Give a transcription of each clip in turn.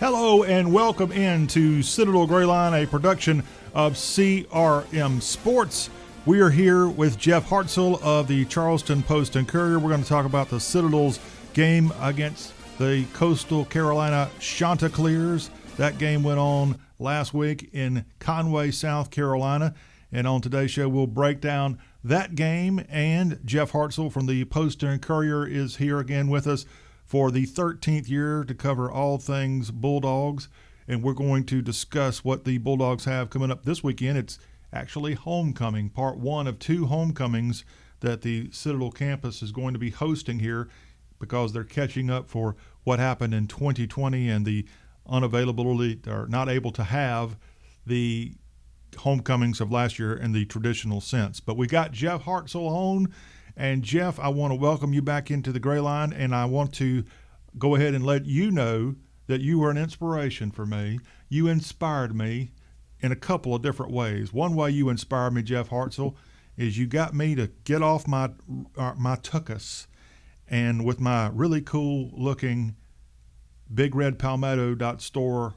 Hello and welcome into Citadel Gray Line, a production of CRM Sports. We are here with Jeff Hartsell of the Charleston Post and Courier. We're going to talk about the Citadel's game against the Coastal Carolina Chanticleers. That game went on last week in Conway, South Carolina. And on today's show, we'll break down that game. And Jeff Hartsell from the Post and Courier is here again with us for the 13th year to cover all things Bulldogs. And we're going to discuss what the Bulldogs have coming up this weekend. It's actually homecoming, part one of two homecomings that the Citadel campus is going to be hosting here because they're catching up for what happened in 2020 and the unavailability or not able to have the homecomings of last year in the traditional sense. But we got Jeff Hartsell on. And Jeff, I want to welcome you back into the Gray Line, and I want to go ahead and let you know that you were an inspiration for me. You inspired me in a couple of different ways. One way you inspired me, Jeff Hartsell, is you got me to get off my tuchus, and with my really cool looking Big Red Palmetto store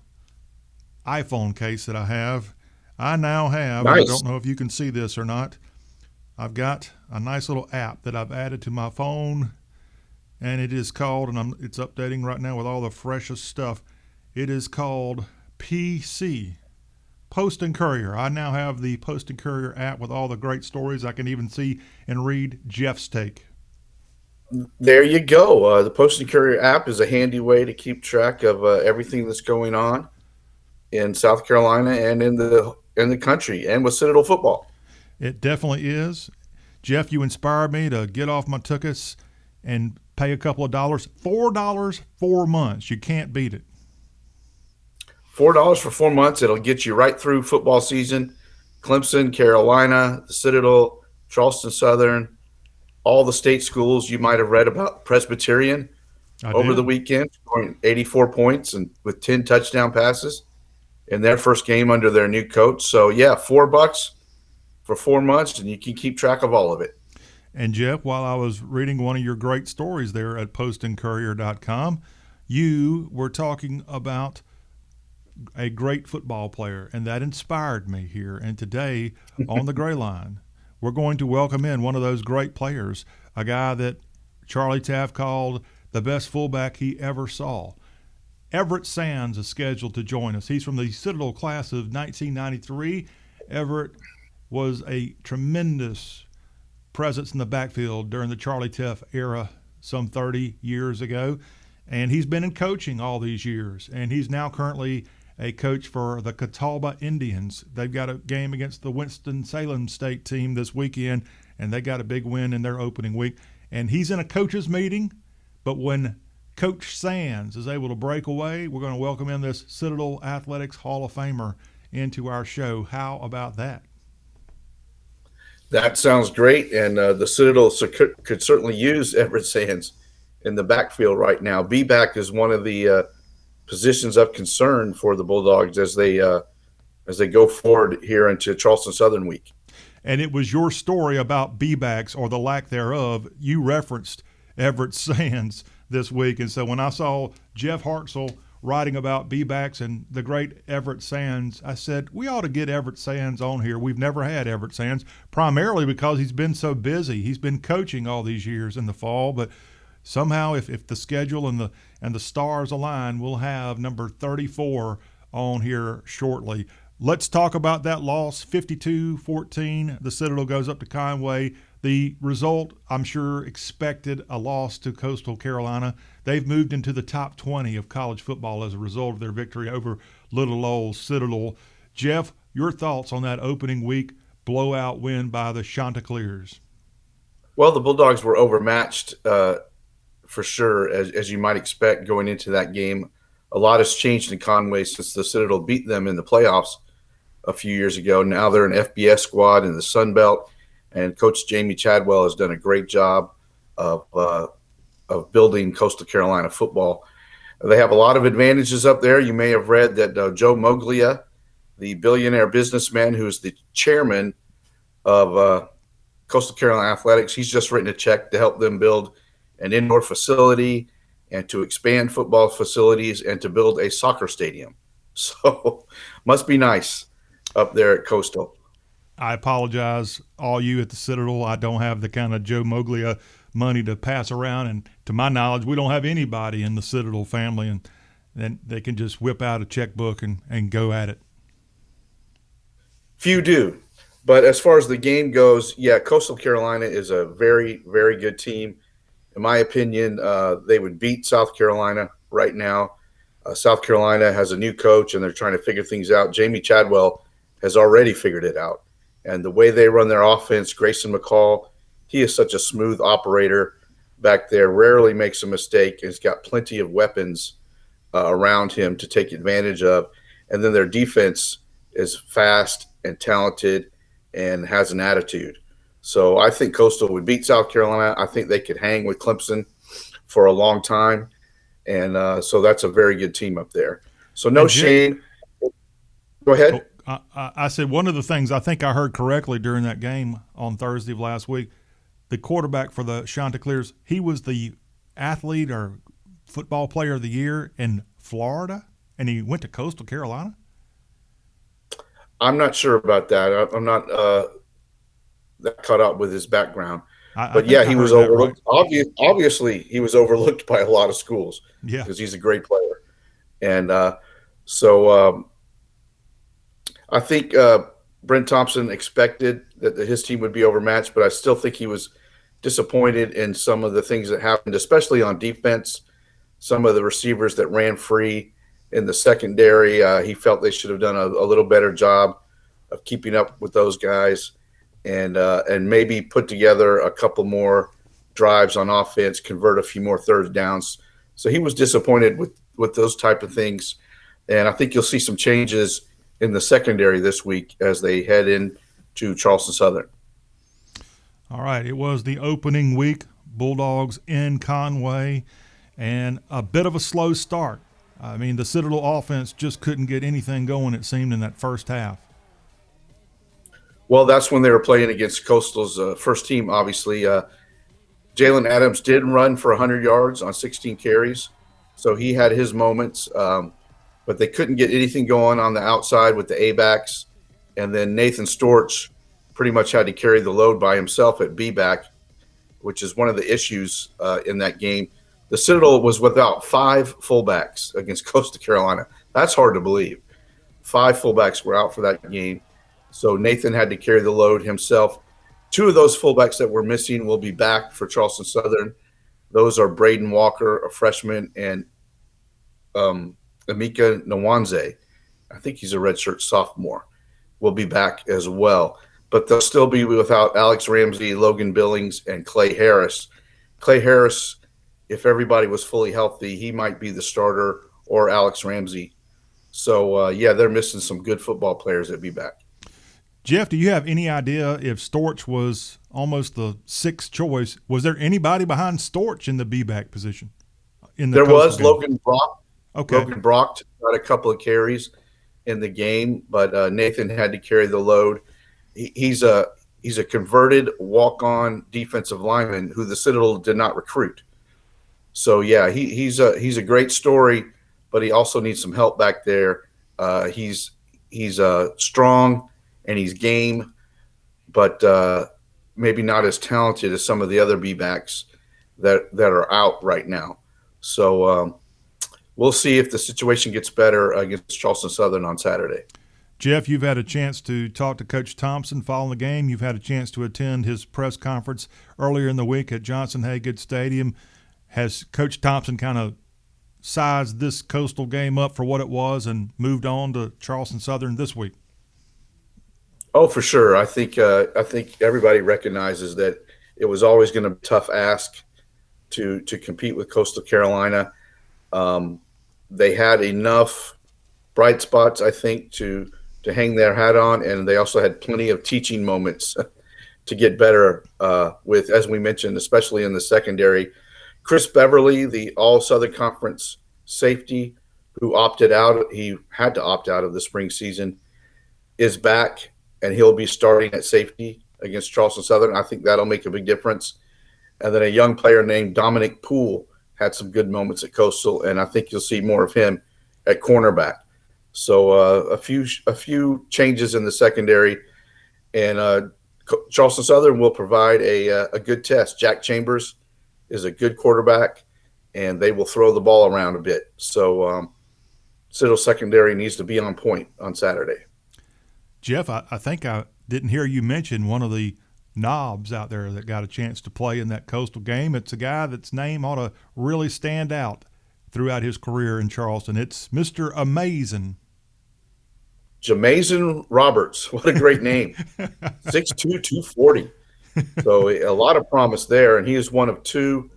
iPhone case that I now have, nice. I don't know if you can see this or not, I've got a nice little app that I've added to my phone, and it is called, and it's updating right now with all the freshest stuff. It is called PC, Post and Courier. I now have the Post and Courier app with all the great stories. I can even see and read Jeff's take. There you go. The Post and Courier app is a handy way to keep track of everything that's going on in South Carolina and in the country and with Citadel football. It definitely is. Jeff, you inspired me to get off my tuchus and pay a couple of dollars. $4 4 months. You can't beat it. $4 for 4 months. It'll get you right through football season. Clemson, Carolina, the Citadel, Charleston Southern, all the state schools. You might have read about Presbyterian over the weekend, scoring 84 points and with 10 touchdown passes in their first game under their new coach. So, yeah, $4 for 4 months, and you can keep track of all of it. And, Jeff, while I was reading one of your great stories there at postandcourier.com, you were talking about a great football player, and that inspired me here. And today on the Gray Line, we're going to welcome in one of those great players, a guy that Charlie Taft called the best fullback he ever saw. Everett Sands is scheduled to join us. He's from the Citadel class of 1993. Everett was a tremendous presence in the backfield during the Charlie Taft era some 30 years ago. And he's been in coaching all these years. And he's now currently a coach for the Catawba Indians. They've got a game against the Winston-Salem State team this weekend, and they got a big win in their opening week. And he's in a coaches meeting, but when Coach Sands is able to break away, we're going to welcome in this Citadel Athletics Hall of Famer into our show. How about that? That sounds great, and the Citadel could certainly use Everett Sands in the backfield right now. B-back is one of the positions of concern for the Bulldogs as they go forward here into Charleston Southern week. And it was your story about B-backs or the lack thereof. You referenced Everett Sands this week, and so when I saw Jeff Hartsell writing about B-backs and the great Everett Sands, I said, we ought to get Everett Sands on here. We've never had Everett Sands, primarily because he's been so busy. He's been coaching all these years in the fall, but somehow if the schedule and the stars align, we'll have number 34 on here shortly. Let's talk about that loss, 52-14. The Citadel goes up to Conway. The result, I'm sure, expected a loss to Coastal Carolina. They've moved into the top 20 of college football as a result of their victory over little old Citadel. Jeff, your thoughts on that opening week blowout win by the Chanticleers? Well, the Bulldogs were overmatched for sure, as you might expect going into that game. A lot has changed in Conway since the Citadel beat them in the playoffs a few years ago. Now they're an FBS squad in the Sun Belt. And Coach Jamie Chadwell has done a great job of building Coastal Carolina football. They have a lot of advantages up there. You may have read that Joe Moglia, the billionaire businessman who is the chairman of Coastal Carolina Athletics, he's just written a check to help them build an indoor facility and to expand football facilities and to build a soccer stadium. So must be nice up there at Coastal. I apologize, all you at the Citadel. I don't have the kind of Joe Moglia money to pass around, and to my knowledge, we don't have anybody in the Citadel family, and then they can just whip out a checkbook and go at it. Few do. But as far as the game goes, yeah, Coastal Carolina is a very, very good team. In my opinion, they would beat South Carolina right now. South Carolina has a new coach, and they're trying to figure things out. Jamie Chadwell has already figured it out. And the way they run their offense, Grayson McCall, he is such a smooth operator back there, rarely makes a mistake, and he's got plenty of weapons around him to take advantage of. And then their defense is fast and talented and has an attitude. So I think Coastal would beat South Carolina. I think they could hang with Clemson for a long time. And so that's a very good team up there. So no shame. Go ahead. I said one of the things I think I heard correctly during that game on Thursday of last week, the quarterback for the Chanticleers, he was the athlete or football player of the year in Florida, and he went to Coastal Carolina? I'm not sure about that. I'm not that caught up with his background. But yeah, he was overlooked. Right. Obviously, he was overlooked by a lot of schools because he's a great player. And so I think Brent Thompson expected that his team would be overmatched, but I still think he was disappointed in some of the things that happened, especially on defense. Some of the receivers that ran free in the secondary, he felt they should have done a little better job of keeping up with those guys and maybe put together a couple more drives on offense, convert a few more third downs. So he was disappointed with those type of things. And I think you'll see some changes in the secondary this week as they head into Charleston Southern. All right. It was the opening week, Bulldogs in Conway, and a bit of a slow start. I mean, the Citadel offense just couldn't get anything going, it seemed, in that first half. Well, that's when they were playing against Coastal's first team, obviously. Jalen Adams did run for 100 yards on 16 carries, so he had his moments. But they couldn't get anything going on the outside with the A-backs. And then Nathan Storch pretty much had to carry the load by himself at B-back, which is one of the issues in that game. The Citadel was without 5 fullbacks against Coastal Carolina. That's hard to believe. 5 fullbacks were out for that game. So Nathan had to carry the load himself. 2 of those fullbacks that were missing will be back for Charleston Southern. Those are Braden Walker, a freshman, and Emeka Nwanze, I think he's a redshirt sophomore, will be back as well. But they'll still be without Alex Ramsey, Logan Billings, and Clay Harris. Clay Harris, if everybody was fully healthy, he might be the starter, or Alex Ramsey. So, they're missing some good football players that be back. Jeff, do you have any idea if Storch was almost the 6th choice? Was there anybody behind Storch in the B-back position? There was Logan Brock. Okay. Logan Brock got a couple of carries in the game, but Nathan had to carry the load. He's a converted walk-on defensive lineman who the Citadel did not recruit. So yeah, he's a great story, but he also needs some help back there. He's strong and he's game, but maybe not as talented as some of the other B-backs that are out right now. So we'll see if the situation gets better against Charleston Southern on Saturday. Jeff, you've had a chance to talk to Coach Thompson following the game. You've had a chance to attend his press conference earlier in the week at Johnson-Haygood Stadium. Has Coach Thompson kind of sized this Coastal game up for what it was and moved on to Charleston Southern this week? Oh, for sure. I think everybody recognizes that it was always going to be a tough ask to compete with Coastal Carolina. They had enough bright spots, I think, to hang their hat on, and they also had plenty of teaching moments to get better with, as we mentioned, especially in the secondary. Chris Beverly, the All-Southern Conference safety who opted out, he had to opt out of the spring season, is back, and he'll be starting at safety against Charleston Southern. I think that'll make a big difference. And then a young player named Dominic Poole had some good moments at Coastal, and I think you'll see more of him at cornerback. So a few changes in the secondary, and Charleston Southern will provide a good test. Jack Chambers is a good quarterback, and they will throw the ball around a bit. So Citadel secondary needs to be on point on Saturday. Jeff, I think I didn't hear you mention one of the knobs out there that got a chance to play in that Coastal game. It's a guy that's name ought to really stand out throughout his career in Charleston. It's Mr. Amazing. Jamazin Roberts. What a great name. 6'2", 240. So a lot of promise there, and he is one of two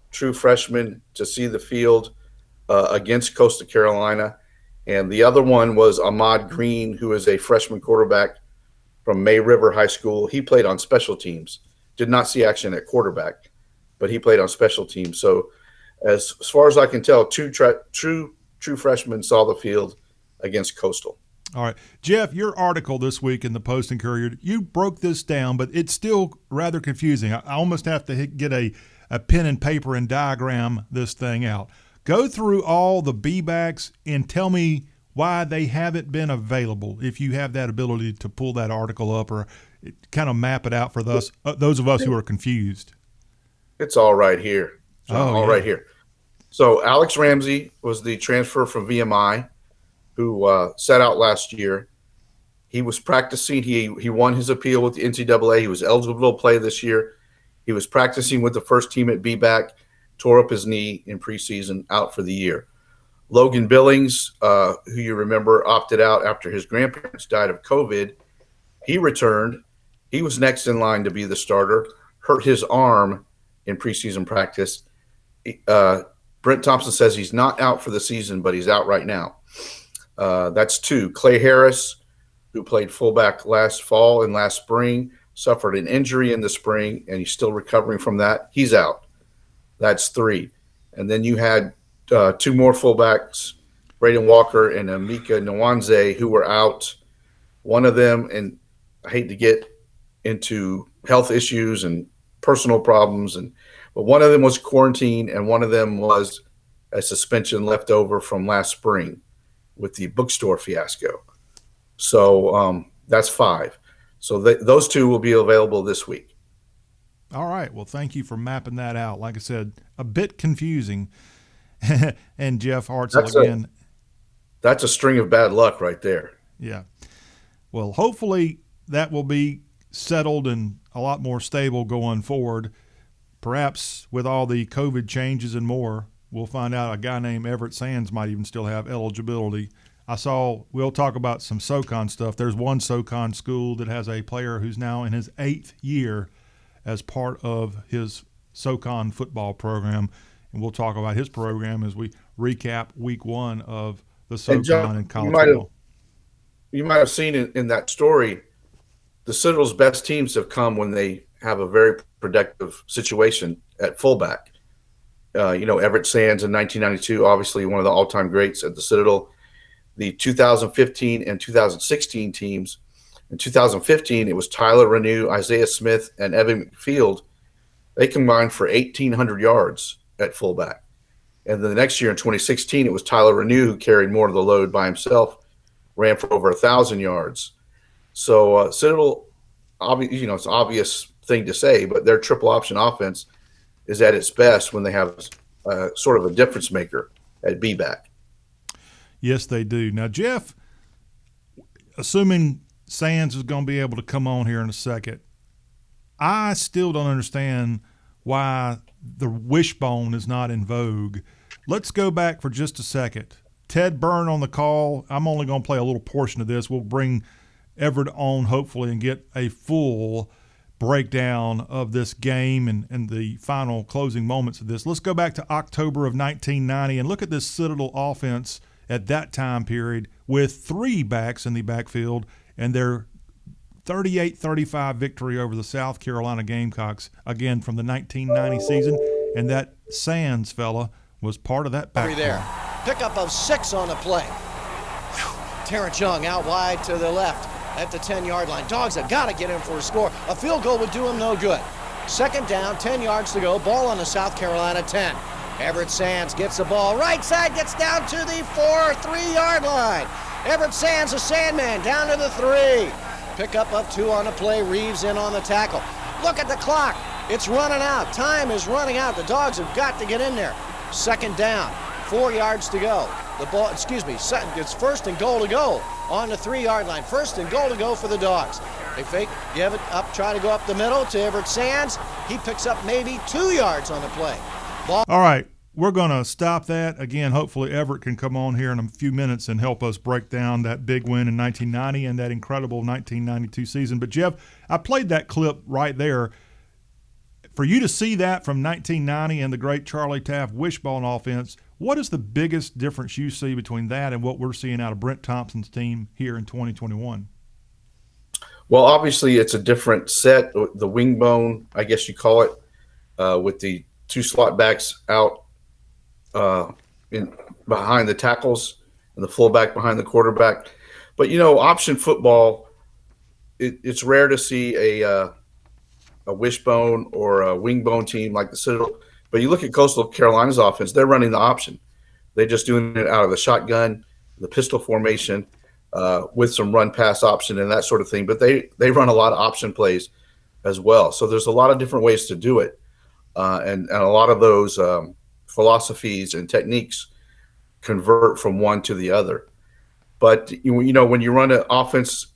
true freshmen to see the field against Coastal Carolina. And the other one was Ahmad Green, who is a freshman quarterback from May River High School. He played on special teams, did not see action at quarterback, but he played on special teams. So as far as I can tell, two true freshmen saw the field against Coastal. All right. Jeff, your article this week in the Post and Courier, you broke this down, but it's still rather confusing. I almost have to get a pen and paper and diagram this thing out. Go through all the B-backs and tell me why they haven't been available, if you have that ability to pull that article up or kind of map it out for those of us who are confused. It's all right here. Right here. So Alex Ramsey was the transfer from VMI who sat out last year. He was practicing. He won his appeal with the NCAA. He was eligible to play this year. He was practicing with the first team at B-back, tore up his knee in preseason, out for the year. Logan Billings, who you remember opted out after his grandparents died of COVID, he returned. He was next in line to be the starter, hurt his arm in preseason practice. Brent Thompson says he's not out for the season, but he's out right now. That's two. Clay Harris, who played fullback last fall and last spring, suffered an injury in the spring, and he's still recovering from that. He's out. That's three. And then you had two more fullbacks, Braden Walker and Amika Nwanze, who were out. One of them, and I hate to get into health issues and personal problems, but one of them was quarantined, and one of them was a suspension left over from last spring with the bookstore fiasco. So that's five. So those two will be available this week. All right. Well, thank you for mapping that out. Like I said, a bit confusing. And Jeff Hartsell again. That's a string of bad luck right there. Yeah. Well, hopefully that will be settled and a lot more stable going forward. Perhaps with all the COVID changes and more, we'll find out a guy named Everett Sands might even still have eligibility. We'll talk about some SoCon stuff. There's one SoCon school that has a player who's now in his 8th year as part of his SoCon football program. And we'll talk about his program as we recap week one of the SoCon and college football. You might have seen in that story, the Citadel's best teams have come when they have a very productive situation at fullback. Everett Sands in 1992, obviously one of the all-time greats at the Citadel. The 2015 and 2016 teams. In 2015, it was Tyler Renew, Isaiah Smith, and Evan McField. They combined for 1,800 yards at fullback. And then the next year in 2016, it was Tyler Renew who carried more of the load by himself, ran for over 1,000 yards. So Citadel, it's an obvious thing to say, but their triple option offense is at its best when they have sort of a difference maker at B-back. Yes, they do. Now, Jeff, assuming Sands is going to be able to come on here in a second, I still don't understand why the wishbone is not in vogue. Let's go back for just a second. Ted Byrne on the call. I'm only going to play a little portion of this. We'll bring Everett on, hopefully, and get a full breakdown of this game and the final closing moments of this. Let's go back to October of 1990 and look at this Citadel offense at that time period with 3 backs in the backfield and their 38-35 victory over the South Carolina Gamecocks, again from the 1990 season. And that Sands fella was part of that back. There. Pickup of 6 on the play. Terrence Young out wide to the left at the 10-yard line. Dogs have got to get in for a score. A field goal would do him no good. Second down, 10 yards to go. Ball on the South Carolina 10. Everett Sands gets the ball. Right side, gets down to the 3-yard line. Everett Sands, a Sandman, down to the 3. Pick up 2 on the play. Reeves in on the tackle. Look at the clock. It's running out. Time is running out. The Dogs have got to get in there. Second down. 4 yards to go. The ball, it's 1st and goal to go on the 3-yard line. 1st and goal to go for the Dogs. They fake, give it up, try to go up the middle to Everett Sands. He picks up maybe 2 yards on the play. Ball. All right, we're going to stop that. Again, hopefully Everett can come on here in a few minutes and help us break down that big win in 1990 and that incredible 1992 season. But, Jeff, I played that clip right there. For you to see that from 1990 and the great Charlie Taft wishbone offense, what is the biggest difference you see between that and what we're seeing out of Brent Thompson's team here in 2021? Well, obviously it's a different set. The wing bone, I guess you call it, with the 2 slot backs out in behind the tackles and the fullback behind the quarterback. But, option football, it's rare to see a wishbone or a wing bone team like the Citadel. But you look at Coastal Carolina's offense, they're running the option. They're just doing it out of the shotgun, the pistol formation, with some run-pass option and that sort of thing. But they run a lot of option plays as well. So there's a lot of different ways to do it. And a lot of those philosophies and techniques convert from one to the other. But, when you run an offense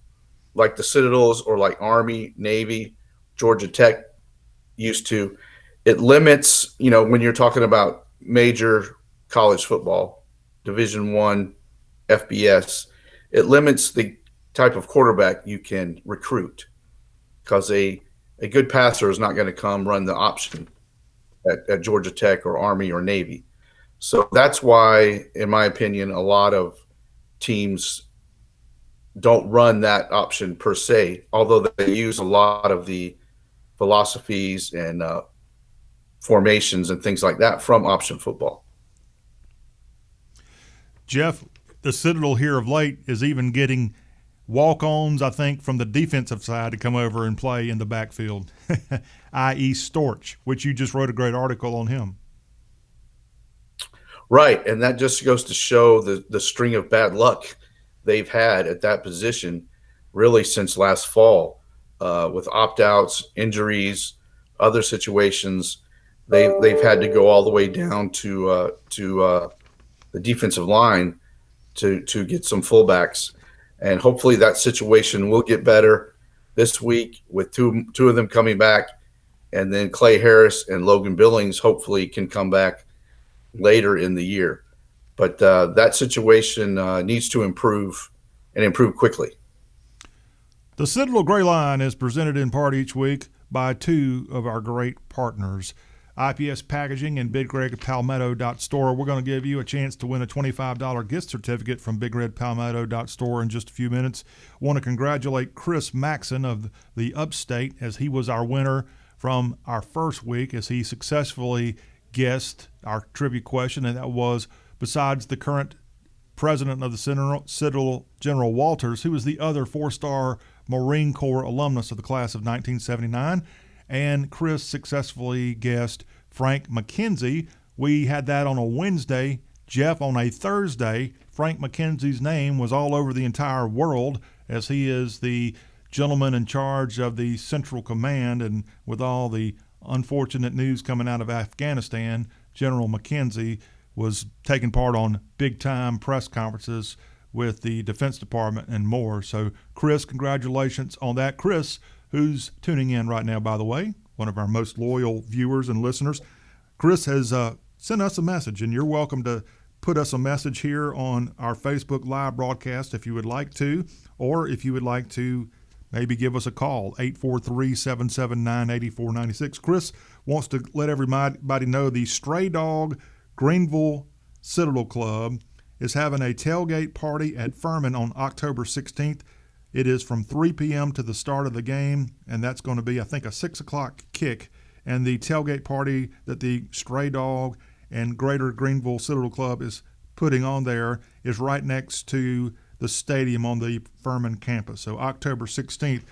like the Citadels or like Army, Navy, Georgia Tech used to, it limits, when you're talking about major college football, Division I, FBS, it limits the type of quarterback you can recruit because a good passer is not going to come run the option at Georgia Tech or Army or Navy. So that's why, in my opinion, a lot of teams don't run that option per se, although they use a lot of the philosophies and formations and things like that from option football. Jeff, the Citadel here of late is even getting walk-ons, I think, from the defensive side to come over and play in the backfield, i.e. Storch, which you just wrote a great article on him. Right, and that just goes to show the string of bad luck they've had at that position really since last fall, with opt-outs, injuries, other situations. They've had to go all the way down to the defensive line to get some fullbacks, and hopefully that situation will get better this week with two of them coming back, and then Clay Harris and Logan Billings hopefully can come back later in the year. But that situation needs to improve and improve quickly. The Citadel Gray Line is presented in part each week by 2 of our great partners, IPS Packaging and Big Red Palmetto Store. We're going to give you a chance to win a $25 gift certificate from Big Red Palmetto Store in just a few minutes. Want to congratulate Chris Maxon of the Upstate, as he was our winner from our first week, as he successfully guessed our trivia question, and that was, besides the current president of the Citadel, General Walters, who was the other 4-star Marine Corps alumnus of the class of 1979, and Chris successfully guessed Frank McKenzie. We had that on a Wednesday. Jeff, on a Thursday, Frank McKenzie's name was all over the entire world, as he is the gentleman in charge of the Central Command, and with all the unfortunate news coming out of Afghanistan, General McKenzie was taking part on big-time press conferences with the Defense Department and more. So, Chris, congratulations on that. Chris, who's tuning in right now, by the way, one of our most loyal viewers and listeners, Chris has sent us a message, and you're welcome to put us a message here on our Facebook Live broadcast if you would like to, or if you would like to maybe give us a call, 843-779-8496. Chris wants to let everybody know the Stray Dog Greenville Citadel Club is having a tailgate party at Furman on October 16th. It is from 3 p.m. to the start of the game, and that's going to be, I think, a 6 o'clock kick. And the tailgate party that the Stray Dog and Greater Greenville Citadel Club is putting on there is right next to the stadium on the Furman campus. So October 16th.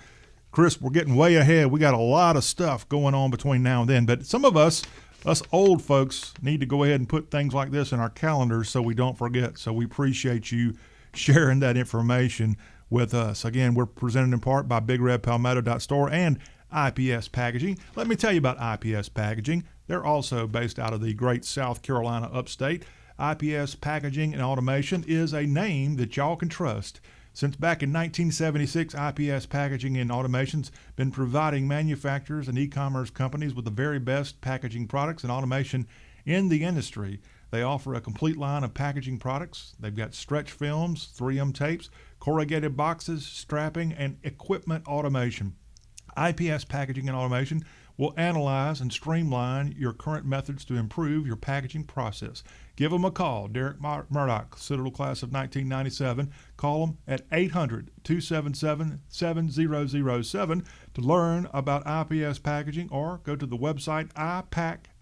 Chris, we're getting way ahead. We got a lot of stuff going on between now and then, but some of us us old folks need to go ahead and put things like this in our calendars so we don't forget. So we appreciate you sharing that information with us. Again, we're presented in part by BigRedPalmetto.store and IPS Packaging. Let me tell you about IPS Packaging. They're also based out of the great South Carolina upstate. IPS Packaging and Automation is a name that y'all can trust. Since back in 1976, IPS Packaging and Automation's been providing manufacturers and e-commerce companies with the very best packaging products and automation in the industry. They offer a complete line of packaging products. They've got stretch films, 3M tapes, corrugated boxes, strapping, and equipment automation. IPS Packaging and Automation will analyze and streamline your current methods to improve your packaging process. Give them a call. Derek Murdoch, Citadel class of 1997. Call them at 800-277-7007 to learn about IPS Packaging, or go to the website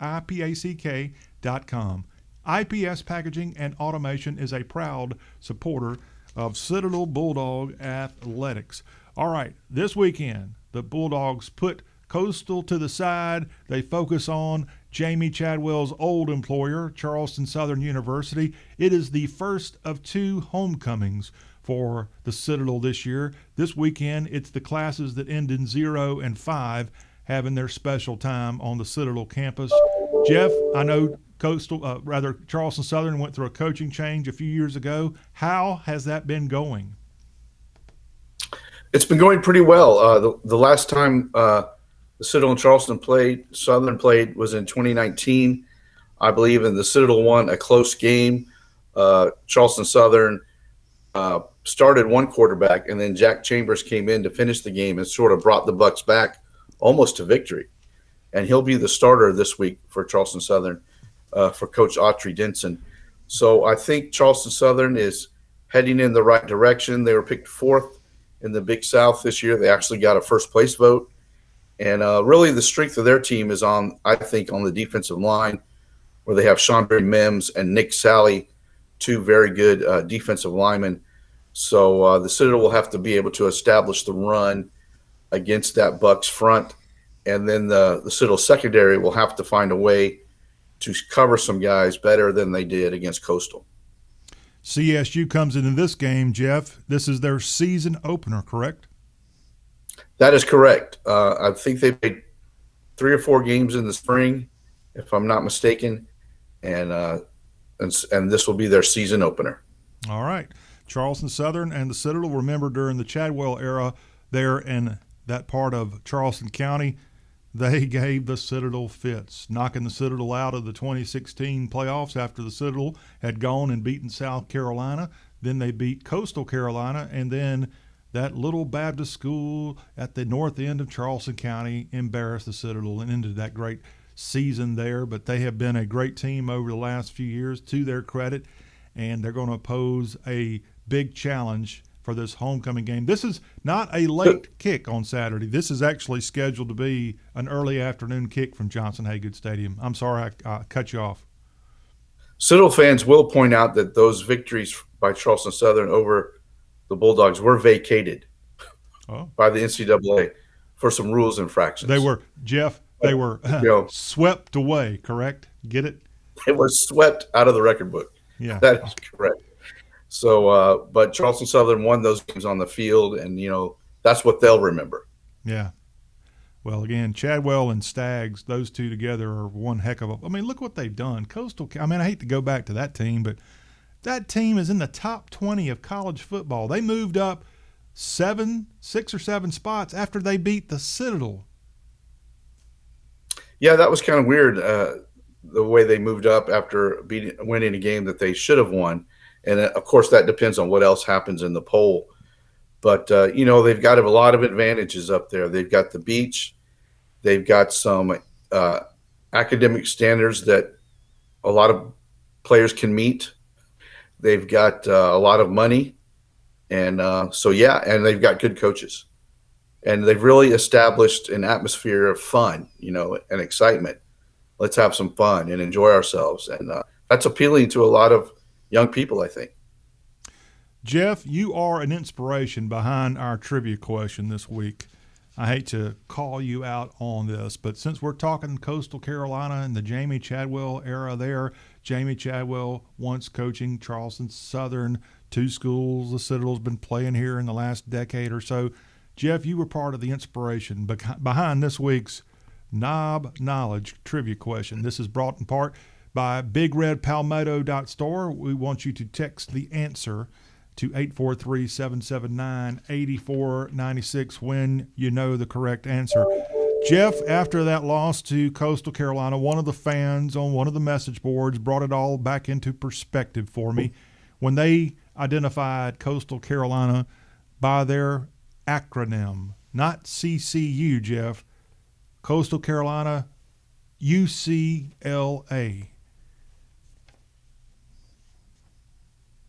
ipack.com. IPS Packaging and Automation is a proud supporter of Citadel Bulldog Athletics. All right, this weekend, the Bulldogs put Coastal to the side. They focus on Jamie Chadwell's old employer, Charleston Southern University. It is the first of two homecomings for the Citadel this year. This weekend, it's the classes that end in 0 and 5 having their special time on the Citadel campus. Jeff, I know Charleston Southern went through a coaching change a few years ago. How has that been going? It's been going pretty well. The last time the Citadel and Southern played was in 2019, I believe, and the Citadel won a close game. Charleston Southern started one quarterback, and then Jack Chambers came in to finish the game and sort of brought the Bucks back almost to victory. And he'll be the starter this week for Charleston Southern for Coach Autry Denson. So I think Charleston Southern is heading in the right direction. They were picked 4th in the Big South this year. They actually got a first-place vote. And really the strength of their team is on the defensive line, where they have Sean Berry Mims and Nick Sally, two very good defensive linemen. So the Citadel will have to be able to establish the run against that Bucks front. And then the Citadel secondary will have to find a way to cover some guys better than they did against Coastal. CSU comes into this game, Jeff. This is their season opener, correct? That is correct. I think they played 3 or 4 games in the spring, if I'm not mistaken, and this will be their season opener. All right. Charleston Southern and the Citadel, remember during the Chadwell era there in that part of Charleston County, they gave the Citadel fits, knocking the Citadel out of the 2016 playoffs after the Citadel had gone and beaten South Carolina. Then they beat Coastal Carolina, and then that little Baptist school at the north end of Charleston County embarrassed the Citadel and ended that great season there. But they have been a great team over the last few years, to their credit, and they're going to pose a big challenge for this homecoming game. This is not a late kick on Saturday. This is actually scheduled to be an early afternoon kick from Johnson Haygood Stadium. I'm sorry I cut you off. Citadel fans will point out that those victories by Charleston Southern over the Bulldogs were vacated by the NCAA for some rules infractions. They were, Jeff, swept away, correct? Get it? They were swept out of the record book. Yeah. That is correct. So, but Charleston Southern won those games on the field, and, that's what they'll remember. Yeah. Well, again, Chadwell and Staggs, those two together are one heck of a – look what they've done. Coastal – I hate to go back to that team, but that team is in the top 20 of college football. They moved up 6 or 7 spots after they beat the Citadel. Yeah, that was kind of weird, the way they moved up after winning a game that they should have won. And, of course, that depends on what else happens in the poll. But, they've got a lot of advantages up there. They've got the beach. They've got some academic standards that a lot of players can meet. They've got a lot of money. And and they've got good coaches. And they've really established an atmosphere of fun, and excitement. Let's have some fun and enjoy ourselves. And that's appealing to a lot of young people, I think. Jeff, you are an inspiration behind our trivia question this week. I hate to call you out on this, but since we're talking Coastal Carolina and the Jamie Chadwell era there, Jamie Chadwell once coaching Charleston Southern, two schools the Citadel's been playing here in the last decade or so. Jeff, you were part of the inspiration behind this week's Knob Knowledge Trivia question. This is brought in part by BigRedPalmetto.store. We want you to text the answer to 843-779-8496 when you know the correct answer. Jeff, after that loss to Coastal Carolina, one of the fans on one of the message boards brought it all back into perspective for me when they identified Coastal Carolina by their acronym, not CCU, Jeff. Coastal Carolina, UCLA.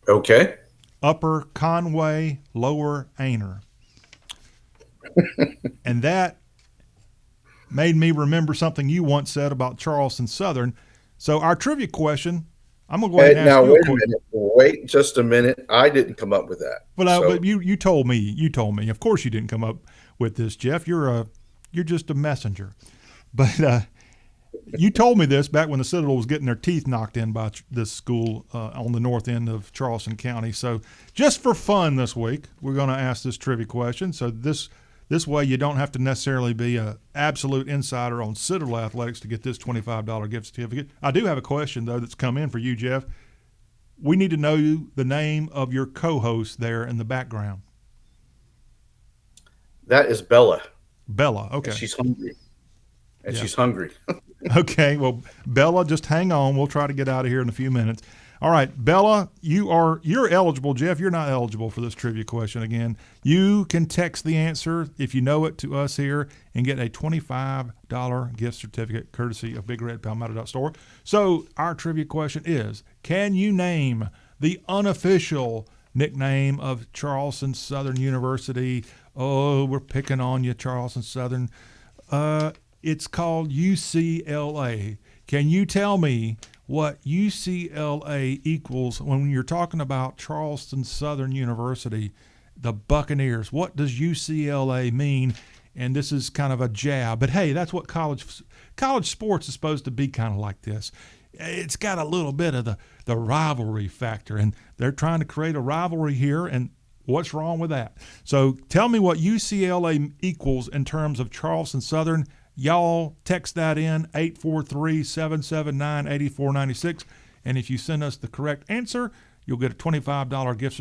Okay. Upper Conway, Lower Aner. And that made me remember something you once said about Charleston Southern. So our trivia question, I'm going to go ahead and ask you a question. Wait a minute. Wait just a minute. I didn't come up with that. But you told me. You told me. Of course you didn't come up with this, Jeff. You're just a messenger. But you told me this back when the Citadel was getting their teeth knocked in by this school on the north end of Charleston County. So just for fun this week, we're going to ask this trivia question. So this way you don't have to necessarily be an absolute insider on Citadel athletics to get this $25 gift certificate. I do have a question, though, that's come in for you, Jeff. We need to know the name of your co-host there in the background. That is Bella. Bella, okay. And she's hungry. She's hungry. Okay, well, Bella, just hang on. We'll try to get out of here in a few minutes. All right, Bella, you're eligible. Jeff, you're not eligible for this trivia question again. You can text the answer, if you know it, to us here and get a $25 gift certificate courtesy of BigRedPalmetto.store. So our trivia question is, can you name the unofficial nickname of Charleston Southern University? Oh, we're picking on you, Charleston Southern. It's called UCLA. Can you tell me what UCLA equals when you're talking about Charleston Southern University, the Buccaneers? What does UCLA mean? And this is kind of a jab, but hey, that's what college sports is supposed to be, kind of like this. It's got a little bit of the rivalry factor, and they're trying to create a rivalry here, and what's wrong with that? So tell me what UCLA equals in terms of Charleston Southern. Y'all text that in, 843-779-8496. And if you send us the correct answer, you'll get a $25 gift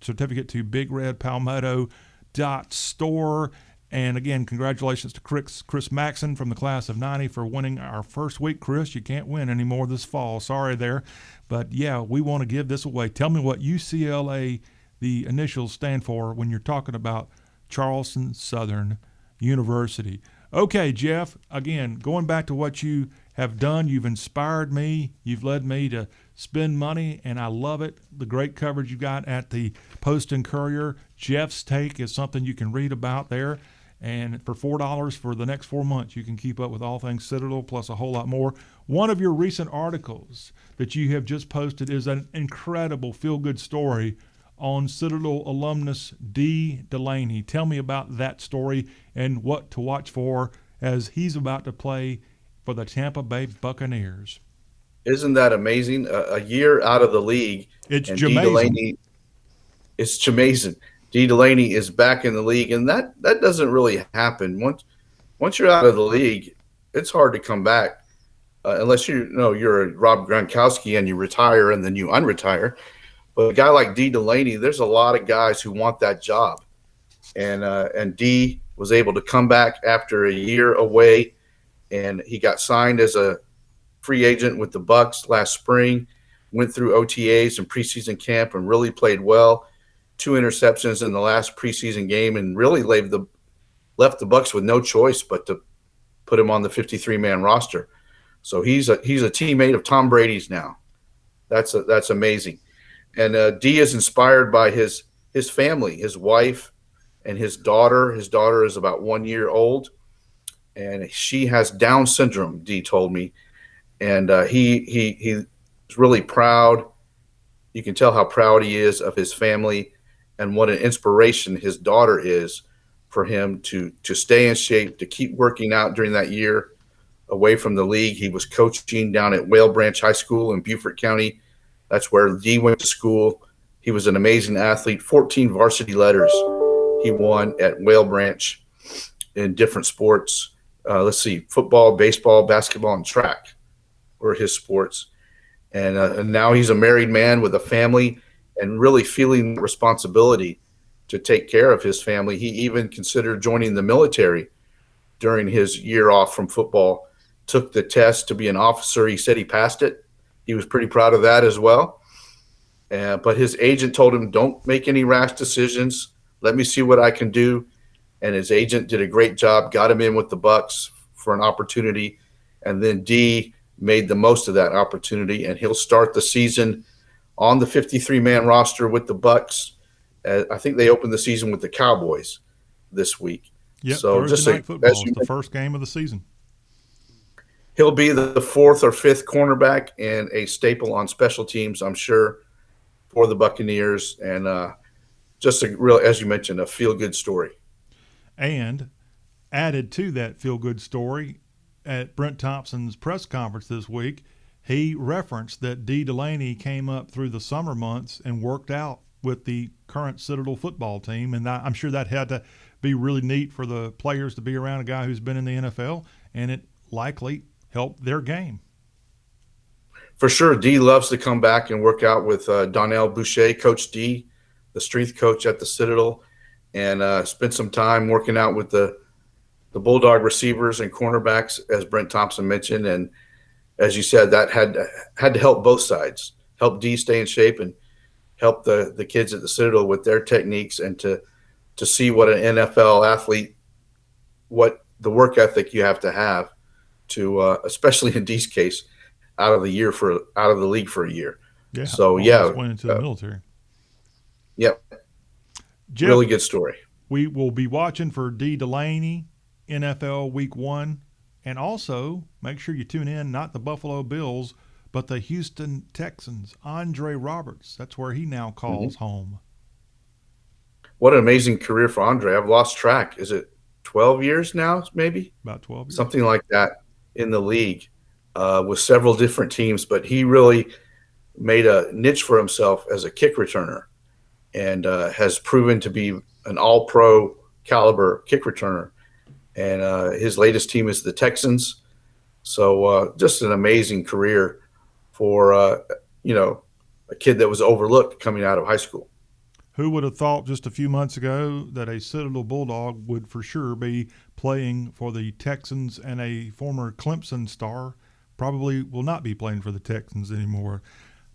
certificate to BigRedPalmetto.store. And again, congratulations to Chris Maxon from the class of 90 for winning our first week. Chris, you can't win anymore this fall. Sorry there. But yeah, we want to give this away. Tell me what UCLA, the initials, stand for when you're talking about Charleston Southern University. Okay, Jeff, again, going back to what you have done, you've inspired me. You've led me to spend money, and I love it. The great coverage you got at the Post and Courier. Jeff's Take is something you can read about there. And for $4 for the next 4 months, you can keep up with all things Citadel plus a whole lot more. One of your recent articles that you have just posted is an incredible feel-good story on Citadel alumnus D. Delaney. Tell me about that story and what to watch for as he's about to play for the Tampa Bay Buccaneers. Isn't that amazing? A year out of the league. It's D. Delaney. It's Jamaican. D. Delaney is back in the league, and that doesn't really happen. Once you're out of the league, it's hard to come back unless you're a Rob Gronkowski and you retire and then you unretire. But a guy like D. Delaney, there's a lot of guys who want that job. And D was able to come back after a year away, and he got signed as a free agent with the Bucs last spring, went through OTAs and preseason camp and really played well. 2 interceptions in the last preseason game and really left the Bucs with no choice but to put him on the 53-man roster. So he's a teammate of Tom Brady's now. That's amazing. And D is inspired by his family, his wife and his daughter. His daughter is about 1 year old, and she has Down syndrome, D told me. And he's really proud. You can tell how proud he is of his family and what an inspiration his daughter is for him to stay in shape, to keep working out during that year away from the league. He was coaching down at Whale Branch High School in Beaufort County. That's where Dee went to school. He was an amazing athlete. 14 varsity letters he won at Whale Branch in different sports. Let's see, football, baseball, basketball, and track were his sports. And now he's a married man with a family and really feeling the responsibility to take care of his family. He even considered joining the military during his year off from football, took the test to be an officer. He said he passed it. He was pretty proud of that as well. But his agent told him, don't make any rash decisions. Let me see what I can do. And his agent did a great job, got him in with the Bucks for an opportunity. And then Dee made the most of that opportunity, and he'll start the season on the 53-man roster with the Bucks. I think they opened the season with the Cowboys this week. Yep, so Thursday night football is the first game of the season. He'll be the fourth or fifth cornerback and a staple on special teams, I'm sure, for the Buccaneers. And just a real, as you mentioned, a feel-good story. And added to that feel-good story, at Brent Thompson's press conference this week, he referenced that Dee Delaney came up through the summer months and worked out with the current Citadel football team. And I'm sure that had to be really neat for the players to be around a guy who's been in the NFL, and it likely helped their game. For sure, Dee loves to come back and work out with Donnell Boucher, Coach Dee, the strength coach at the Citadel, and spent some time working out with the Bulldog receivers and cornerbacks, as Brent Thompson mentioned. And as you said, that had to help both sides, help Dee stay in shape and help the kids at the Citadel with their techniques, and to see what an NFL athlete, what the work ethic you have to, especially in Dee's case, out of the league for a year. Yeah. So went into the military. Yep. Jeff, really good story. We will be watching for Dee Delaney, NFL Week 1, and also make sure you tune in, not the Buffalo Bills, but the Houston Texans. Andre Roberts, that's where he now calls home. What an amazing career for Andre. I've lost track. Is it 12 years now, maybe? About 12 years. Something like that in the league with several different teams, but he really made a niche for himself as a kick returner and has proven to be an all-pro caliber kick returner. And his latest team is the Texans. So just an amazing career for, a kid that was overlooked coming out of high school. Who would have thought just a few months ago that a Citadel Bulldog would for sure be playing for the Texans, and a former Clemson star probably will not be playing for the Texans anymore.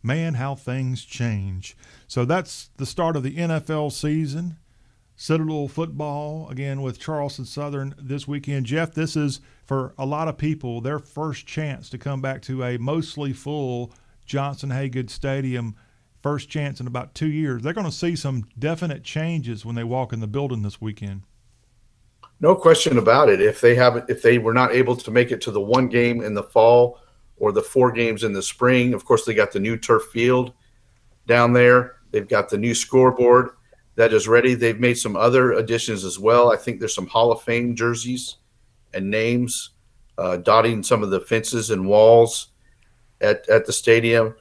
Man, how things change. So that's the start of the NFL season. Citadel football, again, with Charleston Southern this weekend. Jeff, this is, for a lot of people, their first chance to come back to a mostly full Johnson-Haygood Stadium, first chance in about 2 years. They're going to see some definite changes when they walk in the building this weekend. No question about it. If they were not able to make it to the one game in the fall or the 4 games in the spring, of course, they got the new turf field down there. They've got the new scoreboard that is ready. They've made some other additions as well. I think there's some Hall of Fame jerseys and names dotting some of the fences and walls at the stadium.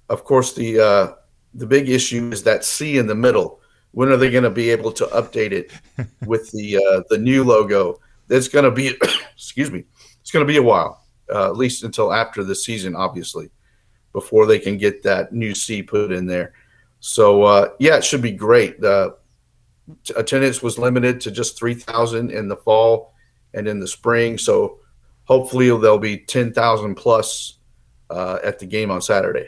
Of course, the big issue is that C in the middle. When are they going to be able to update it with the new logo? That's going to be, excuse me, it's going to be a while, at least until after the season, obviously, before they can get that new C put in there. So, it should be great. Attendance was limited to just 3,000 in the fall and in the spring. So hopefully there'll be 10,000 plus at the game on Saturday.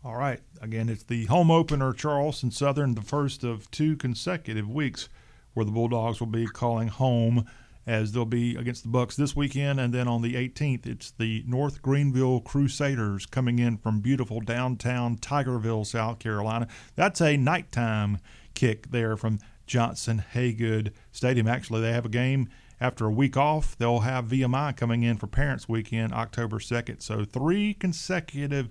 All right. Again, it's the home opener, Charleston Southern, the first of 2 consecutive weeks where the Bulldogs will be calling home, as they'll be against the Bucks this weekend. And then on the 18th, it's the North Greenville Crusaders coming in from beautiful downtown Tigerville, South Carolina. That's a nighttime kick there from Johnson-Haygood Stadium. Actually, they have a game after a week off. They'll have VMI coming in for Parents Weekend, October 2nd. So 3 consecutive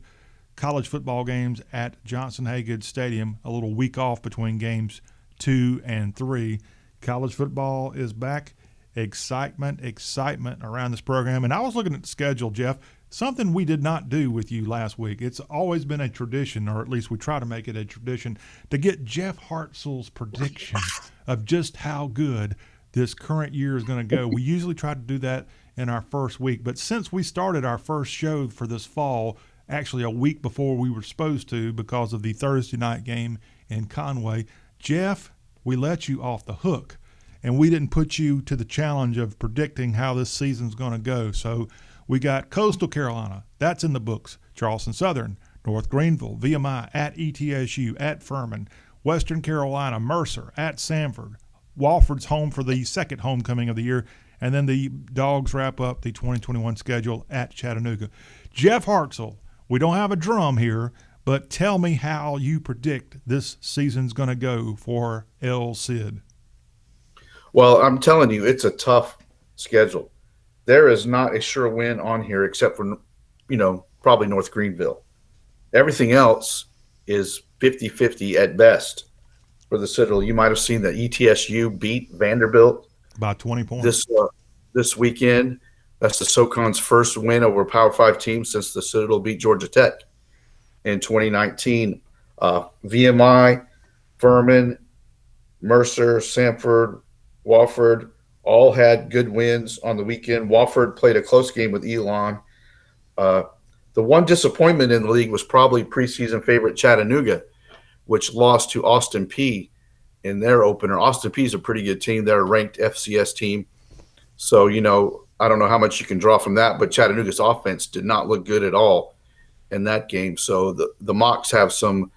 college football games at Johnson-Haygood Stadium, a little week off between games 2 and 3. College football is back. Excitement around this program. And I was looking at the schedule, Jeff, something we did not do with you last week. It's always been a tradition, or at least we try to make it a tradition, to get Jeff Hartsell's prediction of just how good this current year is going to go. We usually try to do that in our first week, but since we started our first show for this fall, actually a week before we were supposed to because of the Thursday night game in Conway, Jeff, we let you off the hook, and we didn't put you to the challenge of predicting how this season's going to go. So we got Coastal Carolina. That's in the books. Charleston Southern, North Greenville, VMI, at ETSU, at Furman, Western Carolina, Mercer, at Sanford. Wofford's home for the second homecoming of the year, and then the Dogs wrap up the 2021 schedule at Chattanooga. Jeff Hartsell, we don't have a drum here, but tell me how you predict this season's going to go for El Cid. Well, I'm telling you, it's a tough schedule. There is not a sure win on here except for, probably North Greenville. Everything else is 50-50 at best for the Citadel. You might have seen that ETSU beat Vanderbilt by 20 points this weekend. That's the SoCon's first win over a Power 5 team since the Citadel beat Georgia Tech in 2019. VMI, Furman, Mercer, Sanford, Wofford all had good wins on the weekend. Wofford played a close game with Elon. The one disappointment in the league was probably preseason favorite Chattanooga, which lost to Austin Peay in their opener. Austin Peay is a pretty good team. They're a ranked FCS team. So, I don't know how much you can draw from that, but Chattanooga's offense did not look good at all in that game. So the Mocs have some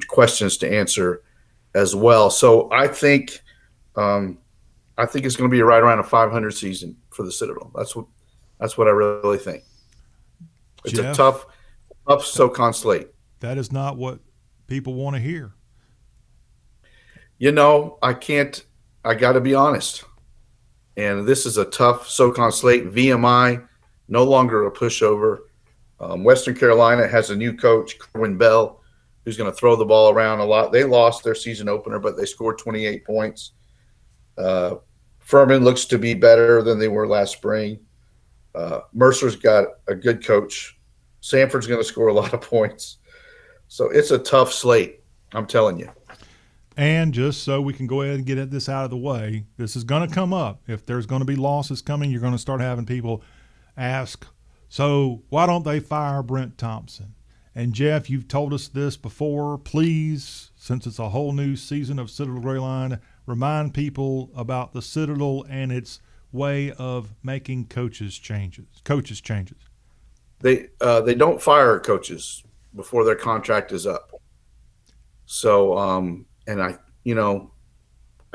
questions to answer as well. So I think it's going to be right around a 500 season for the Citadel. That's what I really think. It's Jeff, a tough SoCon slate. That is not what people want to hear. I got to be honest. And this is a tough SoCon slate. VMI, no longer a pushover. Western Carolina has a new coach, Corwin Bell, who's going to throw the ball around a lot. They lost their season opener, but they scored 28 points. Furman looks to be better than they were last spring. Mercer's got a good coach. Sanford's going to score a lot of points. So it's a tough slate, I'm telling you. And just so we can go ahead and get this out of the way, this is going to come up. If there's going to be losses coming, you're going to start having people ask, so why don't they fire Brent Thompson? And, Jeff, you've told us this before. Please, since it's a whole new season of Citadel Greyline, remind people about the Citadel and its way of making coaches changes. They don't fire coaches before their contract is up. So, and I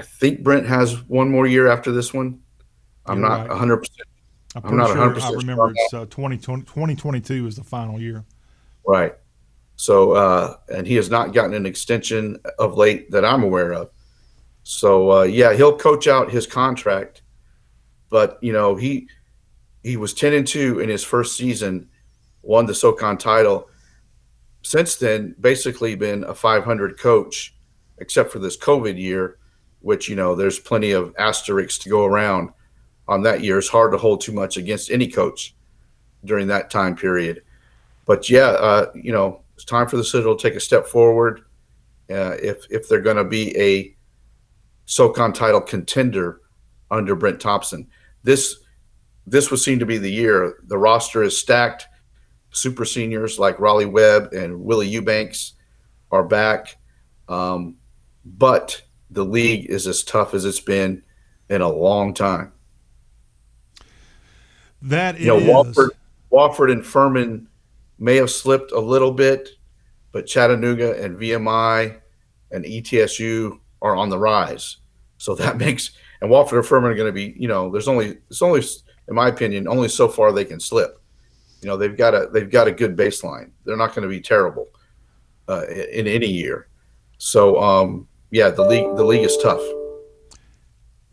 think Brent has one more year after this one. I'm not 100%. I'm not 100%. I remember it's 2022 is the final year. Right. So, and he has not gotten an extension of late that I'm aware of. So, he'll coach out his contract. But, he was 10-2 in his first season, won the SoCon title. Since then, basically been a 500 coach, except for this COVID year, which, there's plenty of asterisks to go around on that year. It's hard to hold too much against any coach during that time period. But, it's time for the Citadel to take a step forward if they're going to be a SoCon title contender under Brent Thompson. This would seem to be the year. The roster is stacked. Super seniors like Raleigh Webb and Willie Eubanks are back. But the league is as tough as it's been in a long time. That is. Wofford and Furman may have slipped a little bit, but Chattanooga and VMI and ETSU are on the rise. So that makes – and Wofford and Furman are going to be – it's only, in my opinion, only so far they can slip. They've got a good baseline. They're not going to be terrible in any year. So the league is tough.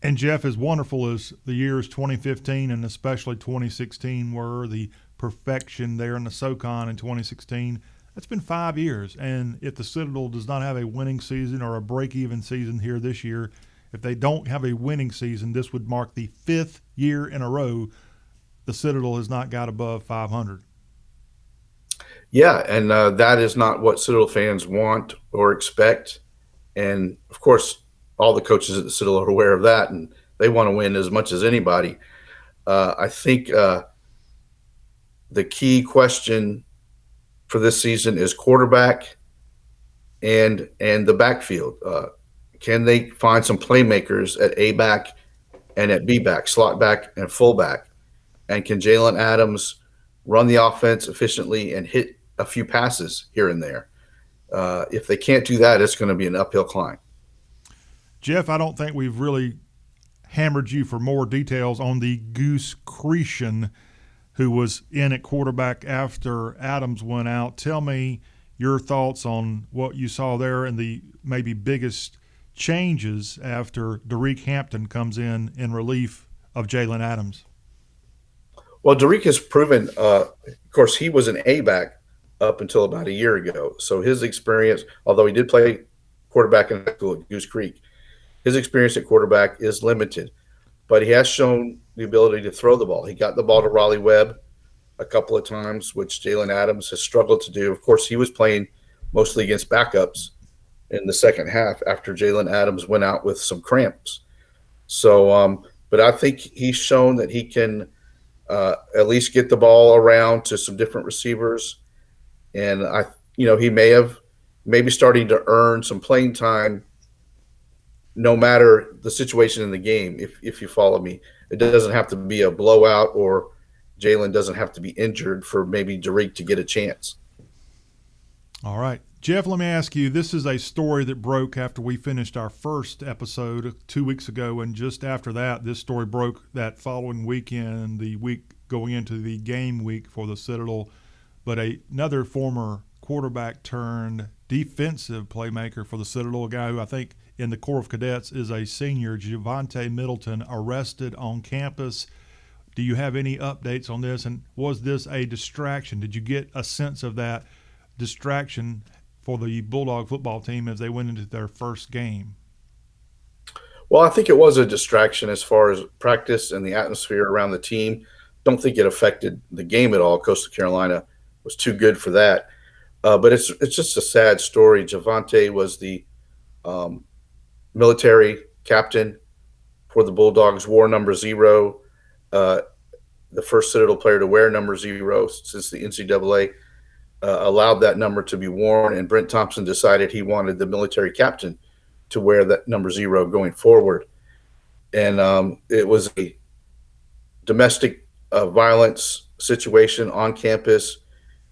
And Jeff, as wonderful as the years 2015 and especially 2016 were, the perfection there in the SoCon in 2016, that's been 5 years. And if the Citadel does not have a winning season or a break-even season here this year, if they don't have a winning season, this would mark the 5th year in a row the Citadel has not got above 500. Yeah, and that is not what Citadel fans want or expect. And, of course, all the coaches at the Citadel are aware of that, and they want to win as much as anybody. I think the key question for this season is quarterback and the backfield. Can they find some playmakers at A-back and at B-back, slot back and fullback? And can Jalen Adams run the offense efficiently and hit a few passes here and there? If they can't do that, it's going to be an uphill climb. Jeff, I don't think we've really hammered you for more details on the Goose Cretion, who was in at quarterback after Adams went out. Tell me your thoughts on what you saw there and the maybe biggest changes after Derek Hampton comes in relief of Jalen Adams. Well, Derek has proven, of course, he was an A-back up until about a year ago. So his experience, although he did play quarterback in high school at Goose Creek, his experience at quarterback is limited. But he has shown the ability to throw the ball. He got the ball to Raleigh Webb a couple of times, which Jalen Adams has struggled to do. Of course, he was playing mostly against backups in the second half after Jalen Adams went out with some cramps. So, but I think he's shown that he can at least get the ball around to some different receivers. And he maybe starting to earn some playing time no matter the situation in the game, if you follow me. It doesn't have to be a blowout, or Jalen doesn't have to be injured for maybe Derek to get a chance. All right. Jeff, let me ask you, this is a story that broke after we finished our first episode 2 weeks ago, and just after that, this story broke that following weekend, the week going into the game week for the Citadel. But another former quarterback turned defensive playmaker for the Citadel, a guy who I think in the Corps of Cadets is a senior, Javonte Middleton, arrested on campus. Do you have any updates on this? And was this a distraction? Did you get a sense of that distraction for the Bulldog football team as they went into their first game? Well, I think it was a distraction as far as practice and the atmosphere around the team. Don't think it affected the game at all. Coastal Carolina was too good for that. But it's just a sad story. Javonte was the military captain for the Bulldogs, wore number 0, the first Citadel player to wear number 0 since the NCAA allowed that number to be worn, and Brent Thompson decided he wanted the military captain to wear that number 0 going forward. And it was a domestic violence situation on campus,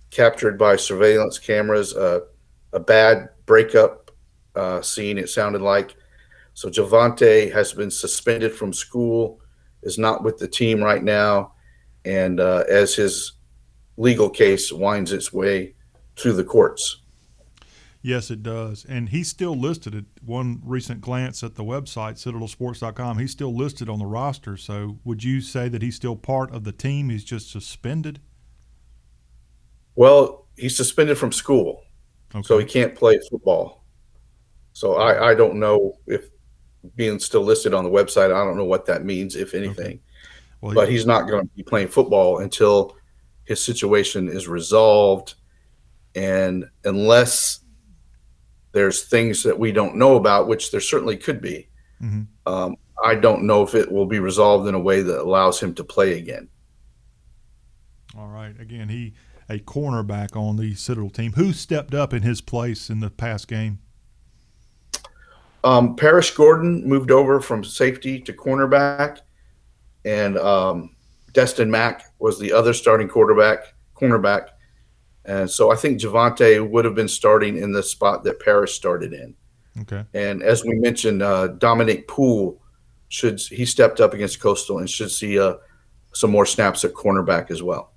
captured by surveillance cameras, a bad breakup scene, it sounded like. So Javonte has been suspended from school, is not with the team right now, and as his legal case winds its way through the courts. Yes, it does. And he's still listed at one recent glance at the website, citadelsports.com. He's still listed on the roster. So would you say that he's still part of the team? He's just suspended? Well, he's suspended from school, so he can't play football. So I don't know if being still listed on the website, I don't know what that means, if anything. Okay. Well, but he's not going to be playing football until his situation is resolved. And unless there's things that we don't know about, which there certainly could be, I don't know if it will be resolved in a way that allows him to play again. All right. Again, he a cornerback on the Citadel team. Who stepped up in his place in the past game? Parrish Gordon moved over from safety to cornerback, and Destin Mack was the other starting cornerback. And so I think Javonte would have been starting in the spot that Parrish started in. Okay. And as we mentioned, Dominic Poole, he stepped up against Coastal and should see some more snaps at cornerback as well.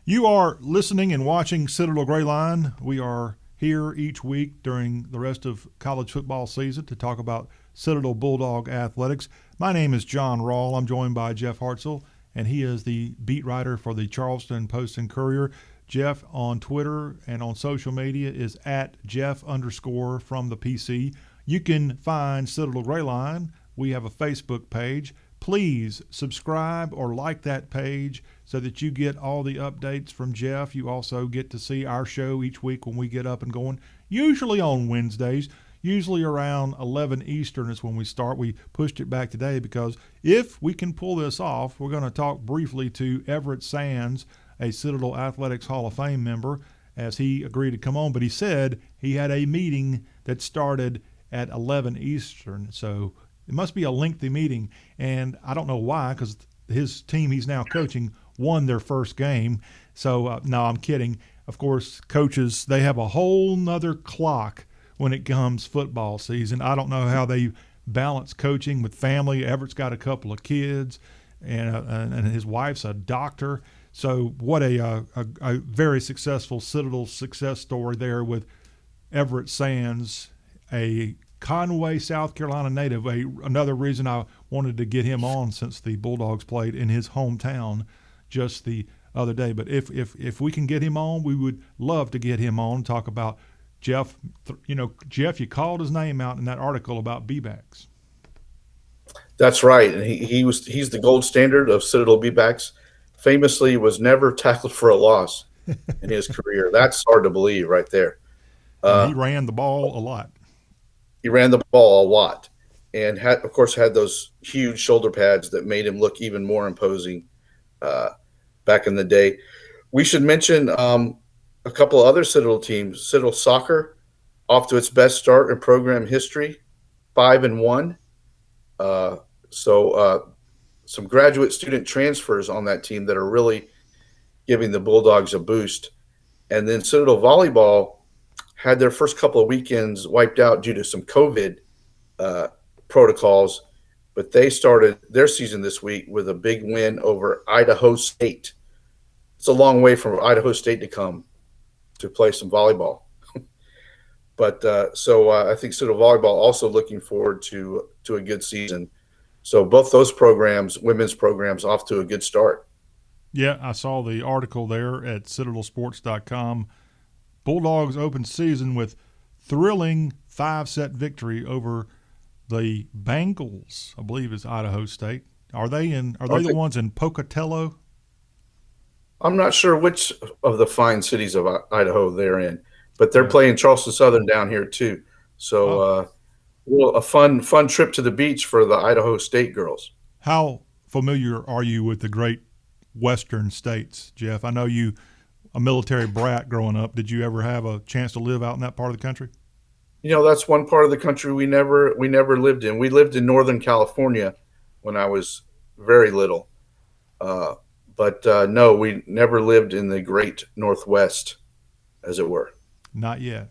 You are listening and watching Citadel Gray Line. We are here each week during the rest of college football season to talk about Citadel Bulldog athletics. My name is John Rawl. I'm joined by Jeff Hartsell, and he is the beat writer for the Charleston Post-Courier. Jeff on Twitter and on social media is at Jeff_from the PC. You can find Citadel Grayline. We have a Facebook page. Please subscribe or like that page so that you get all the updates from Jeff. You also get to see our show each week when we get up and going, usually on Wednesdays, usually around 11 Eastern is when we start. We pushed it back today because if we can pull this off, we're going to talk briefly to Everett Sands, a Citadel Athletics Hall of Fame member, as he agreed to come on. But he said he had a meeting that started at 11 Eastern. So it must be a lengthy meeting, and I don't know why, because his team he's now coaching won their first game. So, no, I'm kidding. Of course, coaches, they have a whole nother clock when it comes football season. I don't know how they balance coaching with family. Everett's got a couple of kids, and his wife's a doctor. So what a very successful Citadel success story there with Everett Sands, a Conway, South Carolina native. Another reason I wanted to get him on, since the Bulldogs played in his hometown just the other day. But if we can get him on, we would love to get him on, talk about Jeff. Jeff, you called his name out in that article about B-backs. That's right, and he's the gold standard of Citadel B-backs. Famously was never tackled for a loss in his career. That's hard to believe right there. He ran the ball a lot. He ran the ball a lot, and had those huge shoulder pads that made him look even more imposing back in the day. We should mention a couple of other Citadel teams. Citadel soccer, off to its best start in program history, 5-1. Some graduate student transfers on that team that are really giving the Bulldogs a boost. And then Citadel volleyball had their first couple of weekends wiped out due to some COVID protocols, but they started their season this week with a big win over Idaho State. It's a long way from Idaho State to come to play some volleyball. But I think Citadel volleyball also looking forward to a good season. So both those programs, women's programs, off to a good start. Yeah, I saw the article there at citadelsports.com. Bulldogs open season with thrilling 5-set victory over the Bengals, I believe is Idaho State. Are they the ones in Pocatello? I'm not sure which of the fine cities of Idaho they're in, but they're playing Charleston Southern down here too. So a fun trip to the beach for the Idaho State girls. How familiar are you with the great Western states, Jeff? I know you, a military brat growing up. Did you ever have a chance to live out in that part of the country? That's one part of the country we never lived in. We lived in Northern California when I was very little. But no, we never lived in the great Northwest, as it were. Not yet.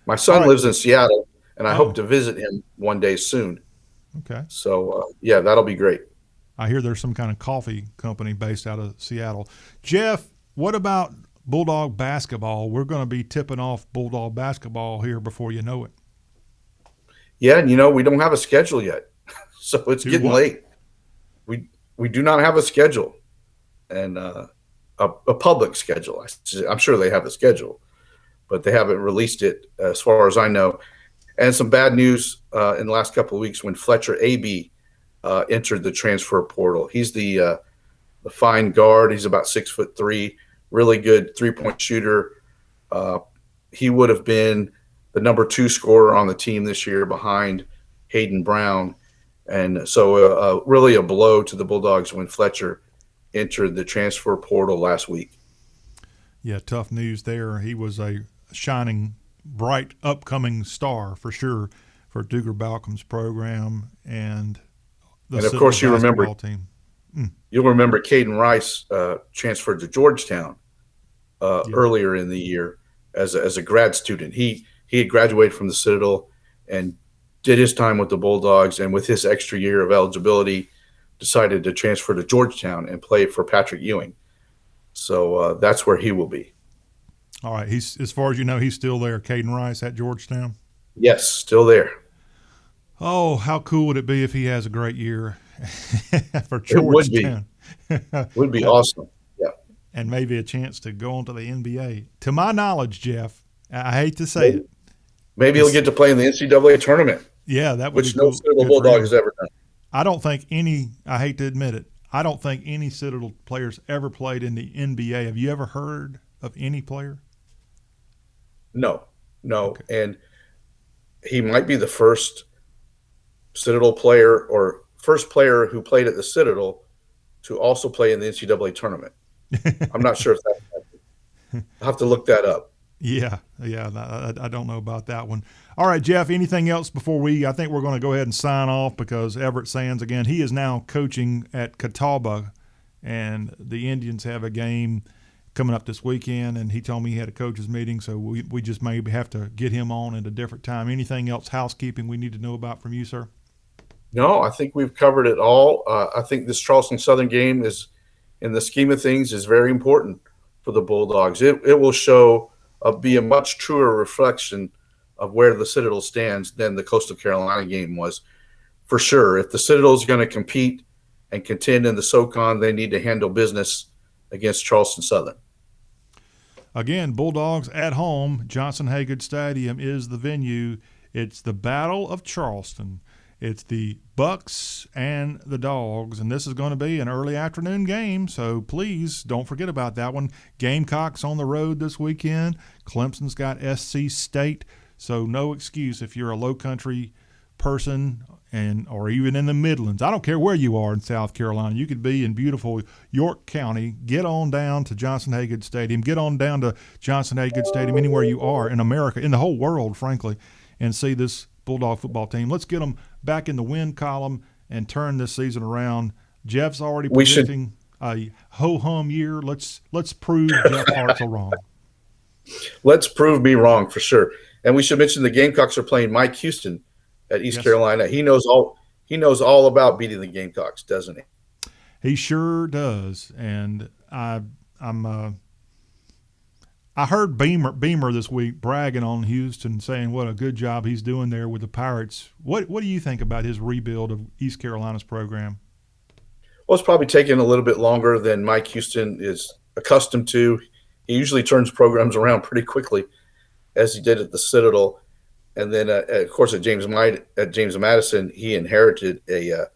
My son lives in Seattle, and I hope to visit him one day soon. Okay. So, that'll be great. I hear there's some kind of coffee company based out of Seattle. Jeff, what about Bulldog basketball? We're going to be tipping off Bulldog basketball here before you know it. Yeah, and we don't have a schedule yet, so it's getting late. We do not have a schedule, and a public schedule. I'm sure they have a schedule, but they haven't released it as far as I know. And some bad news in the last couple of weeks when Fletcher A.B. Entered the transfer portal. He's the fine guard. He's about 6'3", really good three-point shooter. He would have been the number 2 scorer on the team this year behind Hayden Brown. And so really a blow to the Bulldogs when Fletcher entered the transfer portal last week. Yeah, tough news there. He was a shining, bright, upcoming star for sure for Duggar Baucom's program and of course you remember team. You'll remember Caden Rice transferred to Georgetown earlier in the year as a grad student. He had graduated from the Citadel and did his time with the Bulldogs, and with his extra year of eligibility, decided to transfer to Georgetown and play for Patrick Ewing. So that's where he will be. All right. He's, as far as you know, he's still there, Caden Rice at Georgetown? Yes, still there. Oh, how cool would it be if he has a great year for Georgetown? Would be awesome. Yeah. And maybe a chance to go on to the NBA. To my knowledge, Jeff, I hate to say it, Maybe he'll get to play in the NCAA tournament. Yeah, that would which be cool. no Citadel Bulldog has ever done. I don't think any. I hate to admit it. I don't think any Citadel players ever played in the NBA. Have you ever heard of any player? No. Okay. And he might be the first Citadel player or first player who played at the Citadel to also play in the NCAA tournament. I'm not sure if that's happened. I'll have to look that up. Yeah, I don't know about that one. All right, Jeff, anything else before I think we're going to go ahead and sign off because Everett Sands, again, he is now coaching at Catawba, and the Indians have a game coming up this weekend, and he told me he had a coaches meeting, so we just maybe have to get him on at a different time. Anything else housekeeping we need to know about from you, sir? No, I think we've covered it all. I think this Charleston Southern game is, in the scheme of things, is very important for the Bulldogs. It will be a much truer reflection of where the Citadel stands than the Coastal Carolina game was, for sure. If the Citadel is going to compete and contend in the SoCon, they need to handle business against Charleston Southern. Again, Bulldogs at home. Johnson-Haygood Stadium is the venue. It's the Battle of Charleston. It's the Bucks and the Dogs, and this is going to be an early afternoon game, so please don't forget about that one. Gamecocks on the road this weekend. Clemson's got SC State, so no excuse if you're a low-country person or even in the Midlands. I don't care where you are in South Carolina. You could be in beautiful York County. Get on down to Johnson-Haygood Stadium. Get on down to Johnson-Haygood Stadium anywhere you are in America, in the whole world, frankly, and see this Bulldog football team. Let's get them back in the win column and turn this season around. Jeff's already predicting a ho-hum year. Let's prove Jeff Hartsell wrong. Let's prove me wrong for sure. And we should mention the Gamecocks are playing Mike Houston at East Carolina. He knows all about beating the Gamecocks, doesn't he? He sure does. And I heard Beamer this week bragging on Houston, saying what a good job he's doing there with the Pirates. What do you think about his rebuild of East Carolina's program? Well, it's probably taken a little bit longer than Mike Houston is accustomed to. He usually turns programs around pretty quickly, as he did at the Citadel. And then, of course, at James Madison, he inherited a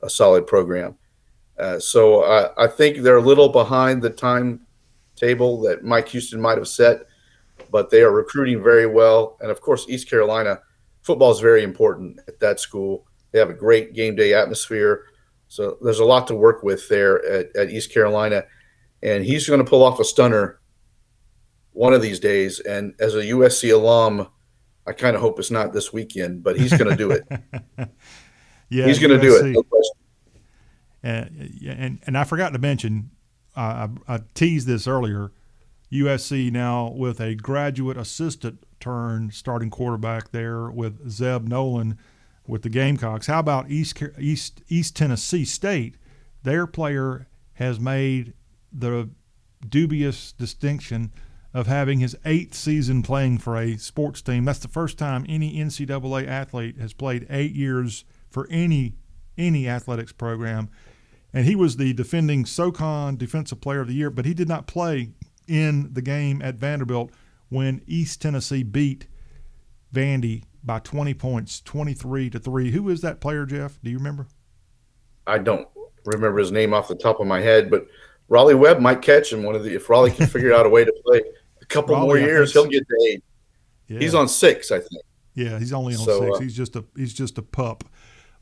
solid program. So I think they're a little behind the timetable that Mike Houston might have set, but they are recruiting very well. And, of course, East Carolina football is very important at that school. They have a great game day atmosphere. So there's a lot to work with there at East Carolina. And he's going to pull off a stunner one of these days. And as a USC alum, I kind of hope it's not this weekend, but he's going to do it. Yeah, he's going to do it. No question. And I forgot to mention, I teased this earlier, USC now with a graduate assistant turn starting quarterback there with Zeb Nolan with the Gamecocks. How about East Tennessee State? Their player has made the dubious distinction of having his 8th season playing for a sports team. That's the first time any NCAA athlete has played 8 years for any athletics program. And he was the defending SoCon Defensive Player of the Year, but he did not play in the game at Vanderbilt when East Tennessee beat Vandy by 20 points, 23-3. Who is that player, Jeff? Do you remember? I don't remember his name off the top of my head, but Raleigh Webb might catch him. If Raleigh can figure out a way to play a couple more years, he'll get to 8. Yeah. He's on 6, I think. Yeah, he's only on 6. He's just a pup.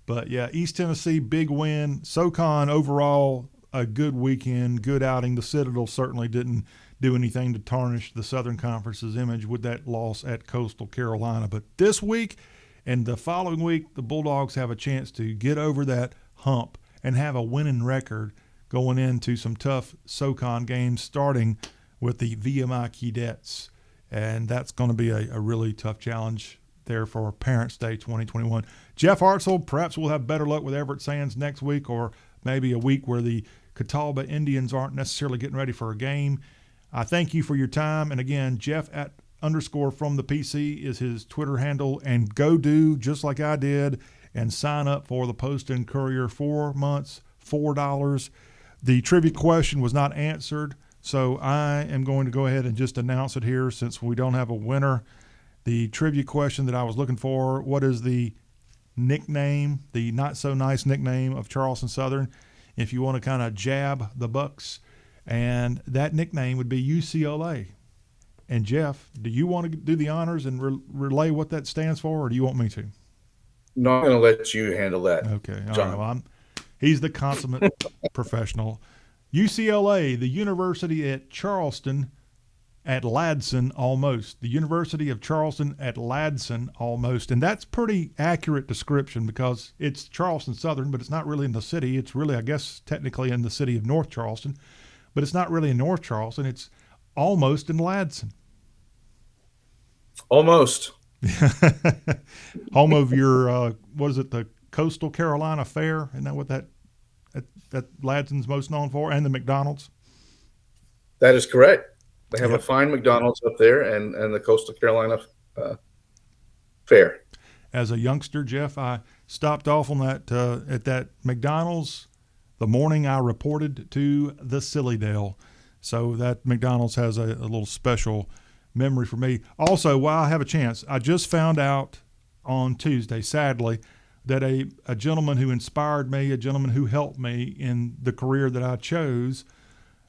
But yeah, East Tennessee, big win. SoCon overall, a good weekend, good outing. The Citadel certainly didn't do anything to tarnish the Southern Conference's image with that loss at Coastal Carolina. But this week and the following week, the Bulldogs have a chance to get over that hump and have a winning record going into some tough SoCon games, starting with the VMI Cadets. And that's going to be a really tough challenge there for Parents' Day 2021. Jeff Hartsell, perhaps we'll have better luck with Everett Sands next week, or maybe a week where the Catawba Indians aren't necessarily getting ready for a game. I thank you for your time. And again, Jeff @_from the PC is his Twitter handle. And go do just like I did and sign up for the Post and Courier. 4 months, $4. The trivia question was not answered, so I am going to go ahead and just announce it here since we don't have a winner. the trivia question that I was looking for. What is the nickname, the not so nice nickname of Charleston Southern, if you want to kind of jab the Bucks? And that nickname would be UCLA. And Jeff, do you want to do the honors and relay what that stands for, or do you want me to? No, I'm going to let you handle that. Okay. All John. right. Well, he's the consummate professional. UCLA, the University at Charleston at Ladson almost. The University of Charleston at Ladson almost. And that's pretty accurate description because it's Charleston Southern, but it's not really in the city. It's really, I guess, technically in the city of North Charleston, but it's not really in North Charleston. It's almost in Ladson. Almost. Home of your, what is it, the Coastal Carolina Fair? Isn't that what that Ladson's most known for? And the McDonald's? That is correct. They have a fine McDonald's up there and the Coastal Carolina Fair. As a youngster, Jeff, I stopped off on that at that McDonald's the morning I reported to the Citadel. So that McDonald's has a little special memory for me. Also, while I have a chance, I just found out on Tuesday, sadly, that a gentleman who inspired me, a gentleman who helped me in the career that I chose,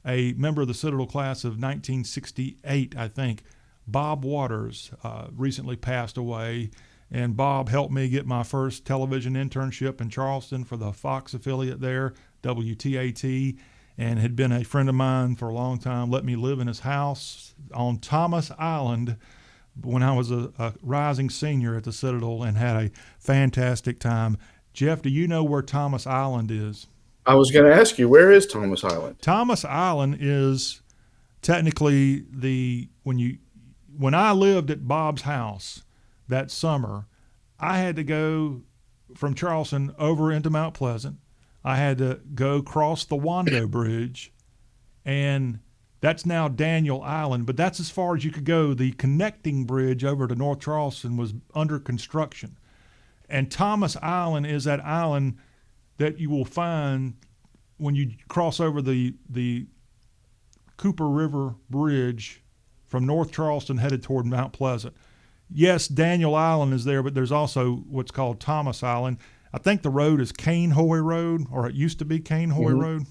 a member of the Citadel class of 1968, I think, Bob Waters, recently passed away. And Bob helped me get my first television internship in Charleston for the Fox affiliate there, WTAT, and had been a friend of mine for a long time, let me live in his house on Thomas Island when I was a rising senior at the Citadel and had a fantastic time. Jeff, do you know where Thomas Island is? I was going to ask you, where is Thomas Island? Thomas Island is technically when I lived at Bob's house that summer, I had to go from Charleston over into Mount Pleasant. I had to go cross the Wando Bridge, and that's now Daniel Island, but that's as far as you could go. The connecting bridge over to North Charleston was under construction. And Thomas Island is that island that you will find when you cross over the Cooper River Bridge from North Charleston headed toward Mount Pleasant. Yes, Daniel Island is there, but there's also what's called Thomas Island. I think the road is Cainhoy Road, or it used to be Cainhoy Road.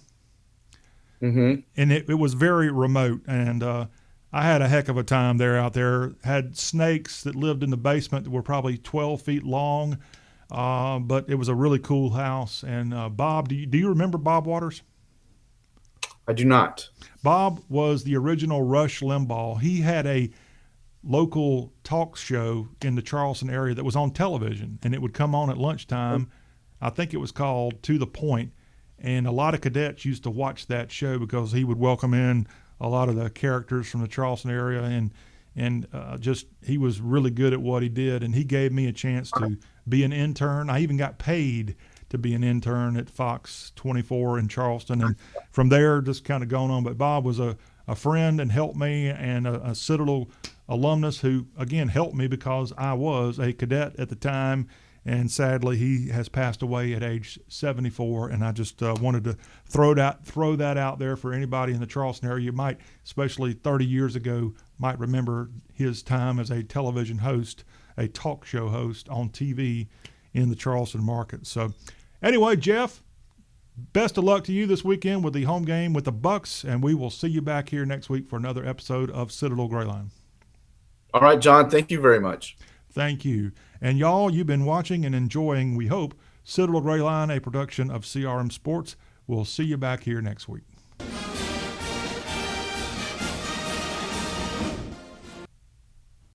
Mm-hmm. And it was very remote, and I had a heck of a time out there. Had snakes that lived in the basement that were probably 12 feet long, but it was a really cool house. And Bob, do you remember Bob Waters? I do not. Bob was the original Rush Limbaugh. He had a local talk show in the Charleston area that was on television, and it would come on at lunchtime. I think it was called To the Point, and a lot of cadets used to watch that show because he would welcome in a lot of the characters from the Charleston area, and just he was really good at what he did, and he gave me a chance to be an intern. I even got paid to be an intern at Fox 24 in Charleston, and from there just kind of gone on. But Bob was a friend and helped me, and a Citadel alumnus who, again, helped me because I was a cadet at the time, and sadly he has passed away at age 74. And I just wanted to throw that out there for anybody in the Charleston area. You might, especially 30 years ago, might remember his time as a television host, a talk show host on TV in the Charleston market. So anyway, Jeff, best of luck to you this weekend with the home game with the Bucks, and we will see you back here next week for another episode of Citadel Grayline. All right, John, thank you very much. Thank you. And y'all, you've been watching and enjoying, we hope, Citadel Grayline, a production of CRM Sports. We'll see you back here next week.